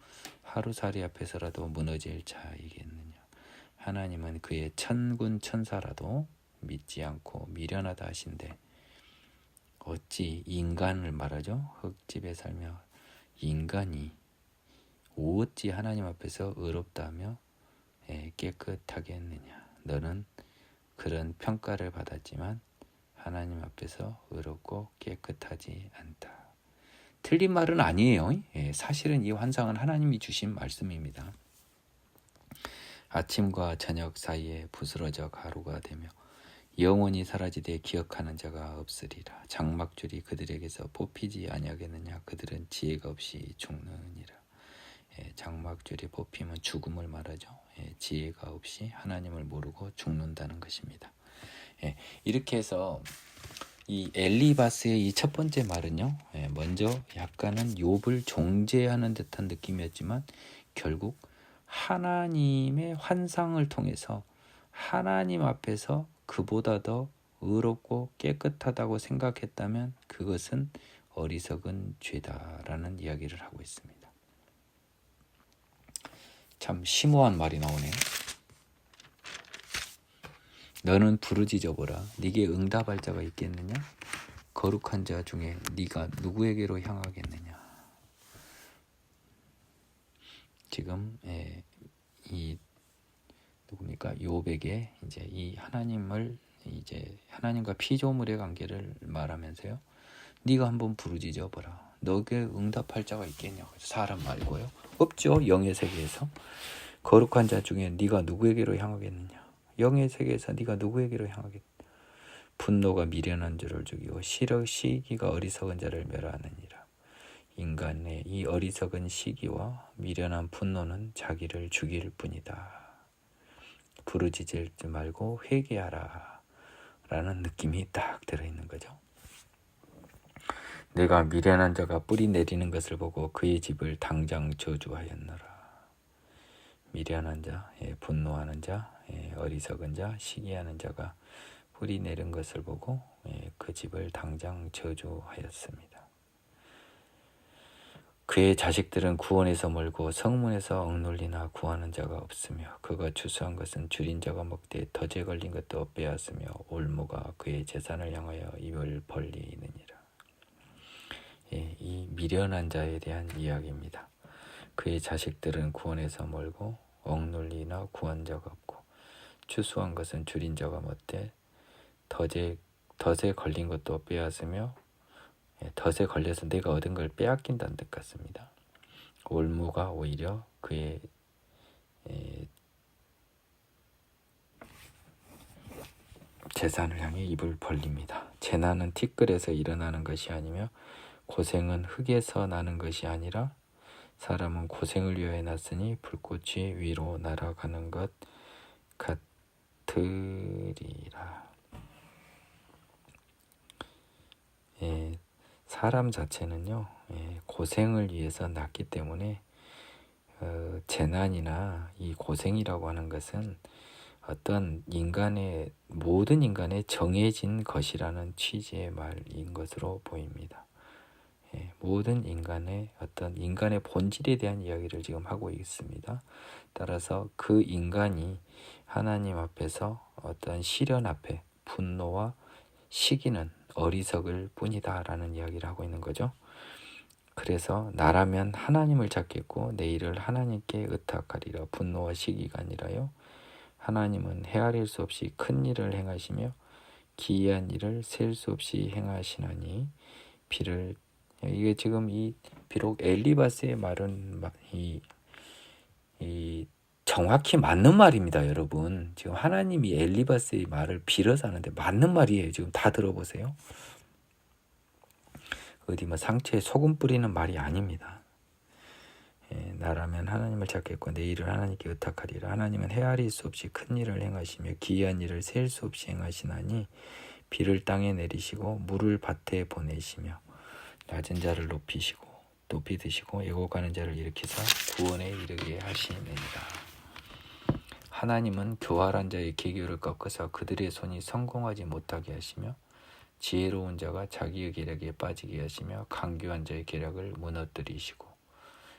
하루살이 앞에서라도 무너질 자이겠느냐. 하나님은 그의 천군 천사라도 믿지 않고 미련하다 하신데 어찌 인간을 말하죠. 흙집에 살며 인간이 어찌 하나님 앞에서 의롭다며 깨끗하겠느냐. 너는 그런 평가를 받았지만 하나님 앞에서 의롭고 깨끗하지 않다. 틀린 말은 아니에요. 사실은 이 환상은 하나님이 주신 말씀입니다. 아침과 저녁 사이에 부스러져 가루가 되며 영원히 사라지되 기억하는 자가 없으리라. 장막줄이 그들에게서 뽑히지 아니하겠느냐. 그들은 지혜가 없이 죽느니라. 장막줄이 뽑히면 죽음을 말하죠. 지혜가 없이 하나님을 모르고 죽는다는 것입니다. 이렇게 해서 이 엘리바스의 이 첫 번째 말은요, 먼저 약간은 욥을 종죄하는 듯한 느낌이었지만 결국 하나님의 환상을 통해서 하나님 앞에서 그보다 더 의롭고 깨끗하다고 생각했다면 그것은 어리석은 죄다라는 이야기를 하고 있습니다. 참 심오한 말이 나오네. 너는 부르짖어 보라. 네게 응답할 자가 있겠느냐? 거룩한 자 중에 네가 누구에게로 향하겠느냐? 지금 이 누굽니까? 욥에게 이제 이 하나님을 이제 하나님과 피조물의 관계를 말하면서요. 네가 한번 부르짖어 보라. 너에게 응답할 자가 있겠냐? 사람 말고요. 없죠. 영의 세계에서. 거룩한 자 중에 네가 누구에게로 향하겠느냐? 영의 세계에서 네가 누구에게로 향하겠느냐? 분노가 미련한 자를 죽이고 시기가 어리석은 자를 멸하느니라. 인간의 이 어리석은 시기와 미련한 분노는 자기를 죽일 뿐이다. 부르짖지 말고 회개하라 라는 느낌이 딱 들어있는 거죠. 내가 미련한 자가 뿌리 내리는 것을 보고 그의 집을 당장 저주하였노라. 미련한 자, 분노하는 자, 어리석은 자, 시기하는 자가 뿌리 내린 것을 보고 그 집을 당장 저주하였습니다. 그의 자식들은 구원에서 멀고 성문에서 억눌리나 구하는 자가 없으며 그가 추수한 것은 줄인 자가 먹되 덫에 걸린 것도 빼앗으며 올무가 그의 재산을 향하여 입을 벌리느니라. 이 미련한 자에 대한 이야기입니다. 그의 자식들은 구원에서 멀고 억눌리나 구한 자가 없고 추수한 것은 줄인 자가 먹되 덫에 걸린 것도 빼앗으며 덫에 걸려서 내가 얻은 걸 빼앗긴다는 뜻 같습니다. 올무가 오히려 그의 재산을 향해 입을 벌립니다. 재난은 티끌에서 일어나는 것이 아니며 고생은 흙에서 나는 것이 아니라 사람은 고생을 위하여 났으니 불꽃이 위로 날아가는 것 같으리라. 사람 자체는요, 고생을 위해서 났기 때문에 재난이나 이 고생이라고 하는 것은 어떤 모든 인간의 정해진 것이라는 취지의 말인 것으로 보입니다. 모든 인간의 본질에 대한 이야기를 지금 하고 있습니다. 따라서 그 인간이 하나님 앞에서 어떤 시련 앞에 분노와 시기는 어리석을 뿐이다 라는 이야기를 하고 있는 거죠. 그래서 나라면 하나님을 찾겠고 내 일을 하나님께 의탁하리라. 분노와 시기가 아니라요. 하나님은 헤아릴 수 없이 큰 일을 행하시며 기이한 일을 셀 수 없이 행하시나니 이게 지금 비록 엘리바스의 말은 정확히 맞는 말입니다, 여러분. 지금 하나님이 엘리바스의 말을 빌어서 하는데 맞는 말이에요. 지금 다 들어보세요. 어디 상처에 소금 뿌리는 말이 아닙니다. 나라면 하나님을 찾겠고 내 일을 하나님께 의탁하리라. 하나님은 헤아릴 수 없이 큰 일을 행하시며 기이한 일을 셀 수 없이 행하시나니 비를 땅에 내리시고 물을 밭에 보내시며 낮은 자를 높이 드시고 애곡하는 자를 일으키사 구원에 이르게 하시느니라. 하나님은 교활한 자의 계교를 꺾으사 그들의 손이 성공하지 못하게 하시며 지혜로운 자가 자기의 계략에 빠지게 하시며 강교한 자의 계략을 무너뜨리시고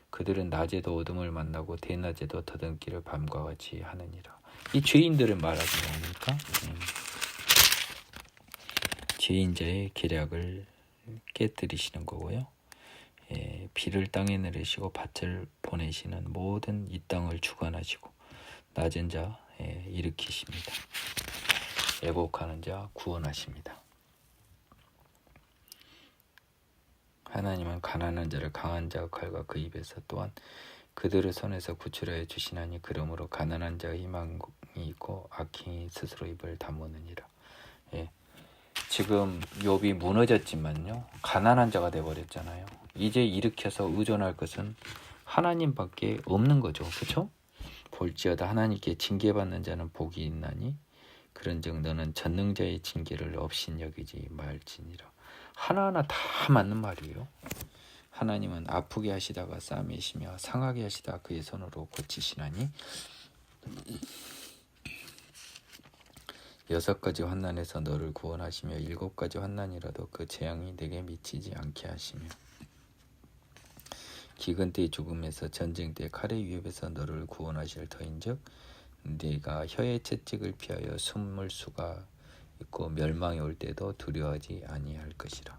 그들은 낮에도 어둠을 만나고 대낮에도 더듬기를 밤과 같이 하느니라. 이 죄인들을 말하지 않습니까? 죄인자의 계략을 깨뜨리시는 거고요. 비를 땅에 내리시고 밭을 보내시는 모든 이 땅을 주관하시고 낮은 자 일으키십니다. 애곡하는 자 구원하십니다. 하나님은 가난한 자를 강한 자의 칼과 그 입에서 또한 그들의 손에서 구출하여 주시나니 그러므로 가난한 자의 희망이 있고 악행이 스스로 입을 다무느니라. 지금 욥이 무너졌지만요, 가난한 자가 돼버렸잖아요. 이제 일으켜서 의존할 것은 하나님밖에 없는 거죠. 그렇죠? 볼지어다 하나님께 징계받는 자는 복이 있나니 그런즉 너는 전능자의 징계를 없인 여기지 말지니라. 하나하나 다 맞는 말이에요. 하나님은 아프게 하시다가 싸매시며 상하게 하시다 그의 손으로 고치시나니 6가지 환난에서 너를 구원하시며 7가지 환난이라도 그 재앙이 내게 미치지 않게 하시며 기근 때 죽음에서 전쟁 때 칼의 위협에서 너를 구원하실 터인즉 네가 혀의 채찍을 피하여 숨을 수가 있고 멸망이 올 때도 두려워하지 아니할 것이라.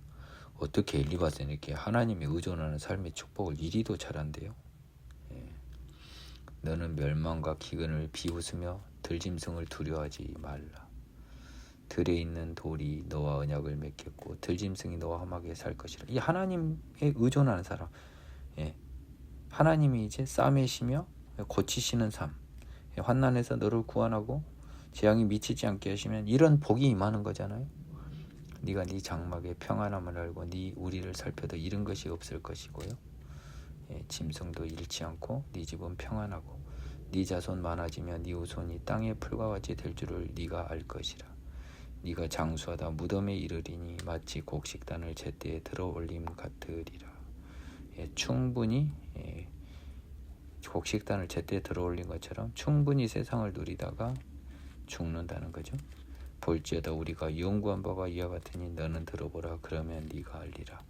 어떻게 엘리바스는 이렇게 하나님이 의존하는 삶의 축복을 이리도 잘한대요. 너는 멸망과 기근을 비웃으며 들짐승을 두려워하지 말라. 들에 있는 돌이 너와 언약을 맺겠고 들짐승이 너와 험하게 살 것이라. 이 하나님에 의존하는 사람, 하나님이 이제 싸매시며 고치시는 삶, 환난에서 너를 구원하고 재앙이 미치지 않게 하시면 이런 복이 임하는 거잖아요. 네가 네 장막에 평안함을 알고 네 우리를 살펴도 잃은 것이 없을 것이고요. 짐승도 잃지 않고 네 집은 평안하고 네 자손 많아지며 네 후손이 땅의 풀과 같이 될 줄을 네가 알 것이라. 네가 장수하다 무덤에 이르리니 마치 곡식단을 제때에 들어올림 같으리라. 충분히 곡식단을 제때 들어올린 것처럼 충분히 세상을 누리다가 죽는다는 거죠. 볼지어다 우리가 연구한 바가 이와 같으니 너는 들어보라. 그러면 네가 알리라.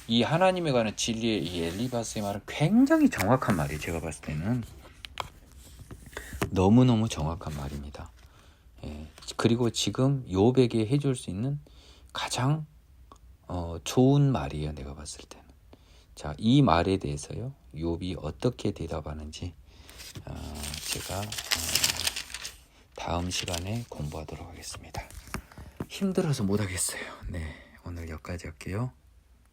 이 하나님에 관한 진리의 이 엘리바스의 말은 굉장히 정확한 말이에요. 제가 봤을 때는 너무너무 정확한 말입니다. 그리고 지금 욥에게 해줄 수 있는 가장 좋은 말이에요. 내가 봤을 때는. 자, 이 말에 대해서요. 욥이 어떻게 대답하는지 제가 다음 시간에 공부하도록 하겠습니다. 힘들어서 못하겠어요. 네, 오늘 여기까지 할게요.